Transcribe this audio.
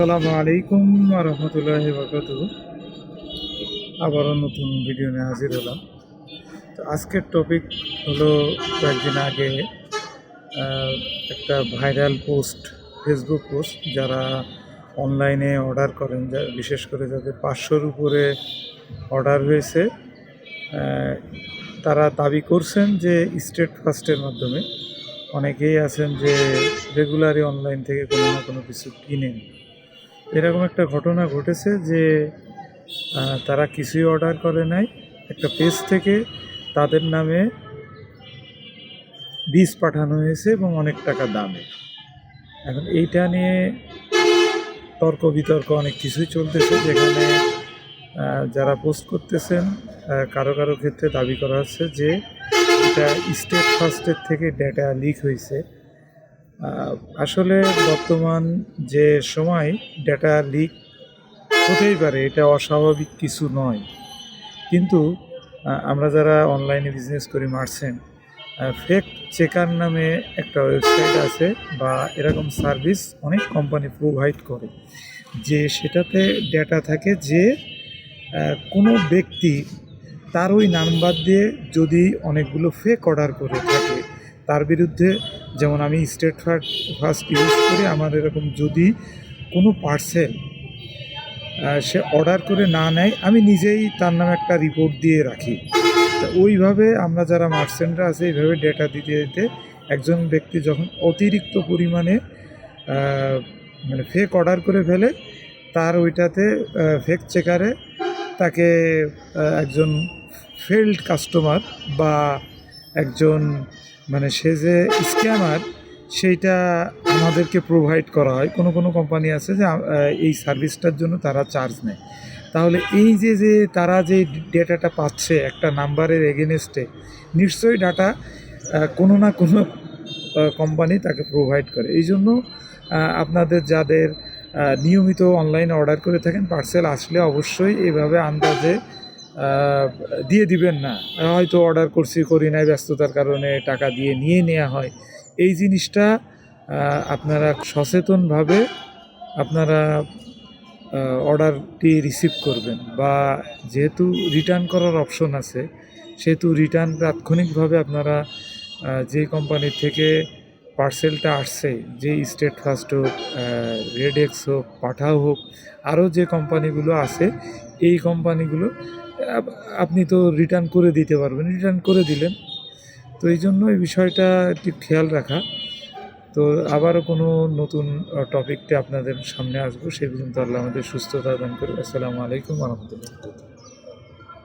আসসালামু আলাইকুম রহমতুল্লাহি বরকাতুহু। আবারও নতুন ভিডিও নিয়ে হাজির হলাম। তো আজকের টপিক হলো, কয়েকদিন আগে একটা ভাইরাল পোস্ট, ফেসবুক পোস্ট, যারা অনলাইনে অর্ডার করেন, বিশেষ করে যাদের 500-র উপরে অর্ডার হয়েছে, তারা দাবি করছেন যে স্টেট ফার্স্টের মাধ্যমে। অনেকেই আছেন যে রেগুলারই অনলাইন থেকে কোনো না কোনো কিছু কিনেন। এরকম একটা ঘটনা ঘটেছে যে তারা কিছুই অর্ডার করে নাই, একটা পেজ থেকে তাদের নামে বীজ পাঠানো হয়েছে এবং অনেক টাকা দামে। এখন এইটা নিয়ে তর্ক বিতর্ক অনেক কিছুই চলতেছে, যেখানে যারা পোস্ট করতেছেন কারো কারো ক্ষেত্রে দাবি করা হচ্ছে যে এটা স্টেট ফার্স্টের থেকে ডেটা লিক হয়েছে। আসলে বর্তমান যে সময় ডেটা লিক হতেই পারে, এটা অস্বাভাবিক কিছু নয়। কিন্তু আমরা যারা অনলাইনে বিজনেস করি, মার্চেন্ট, ফেক চেকার নামে একটা ওয়েবসাইট আছে বা এরকম সার্ভিস অনেক কোম্পানি প্রোভাইড করে, যে সেটাতে ডেটা থাকে যে কোনো ব্যক্তি তার ওই নাম্বার দিয়ে যদি অনেকগুলো ফেক অর্ডার করে থাকে, তার বিরুদ্ধে, যেমন আমি স্টেট ফার্স্ট ইউজ করি, আমার এরকম যদি কোনো পার্সেল সে অর্ডার করে না নেয়, আমি নিজেই তার নামে একটা রিপোর্ট দিয়ে রাখি। তো ওইভাবে আমরা যারা মার্চেন্টরা আছে, এইভাবে ডেটা দিতে দিতে একজন ব্যক্তি যখন অতিরিক্ত পরিমাণে মানে ফেক অর্ডার করে ফেলে, তার ওইটাতে ফেক চেকারে তাকে একজন ফেল্ড কাস্টমার বা একজন মানে সে যে স্ক্যামার, সেইটা আমাদেরকে প্রোভাইড করা হয়। কোনো কোনো কোম্পানি আছে যে এই সার্ভিসটার জন্য তারা চার্জ নেয়। তাহলে এই যে তারা যে ডেটাটা পাচ্ছে একটা নাম্বারের এগেনস্টে, নিশ্চয়ই ডাটা কোনো না কোনো কোম্পানি তাকে প্রোভাইড করে। এই জন্য আপনাদের যাদের নিয়মিত অনলাইনে অর্ডার করে থাকেন, পার্সেল আসলে অবশ্যই এভাবে আন্দাজে দিয়ে দিবেন না। হয়তো অর্ডার করি নাই, ব্যস্ততার কারণে টাকা দিয়ে নিয়ে নেওয়া হয়। এই জিনিসটা আপনারা সচেতনভাবে আপনারা অর্ডারটি রিসিভ করবেন, বা যেহেতু রিটার্ন করার অপশন আছে, সেহেতু রিটার্ন তাৎক্ষণিকভাবে আপনারা যে কোম্পানির থেকে পার্সেলটা আসছে, যে স্টেট ফার্স্ট হোক, রেডেক্স হোক, পাঠাও হোক, আরও যে কোম্পানিগুলো আছে, এই কোম্পানিগুলো আপনি তো রিটার্ন করে দিতে পারবেন, রিটার্ন করে দিলেন। তো এই জন্য এই বিষয়টা একটু খেয়াল রাখা। তো আবারও কোনো নতুন টপিকটা আপনাদের সামনে আসবো। সেই পর্যন্ত আল্লাহ আমাদের সুস্থতা দান করবে। আসসালামু আলাইকুম রহমতুল্লাহ।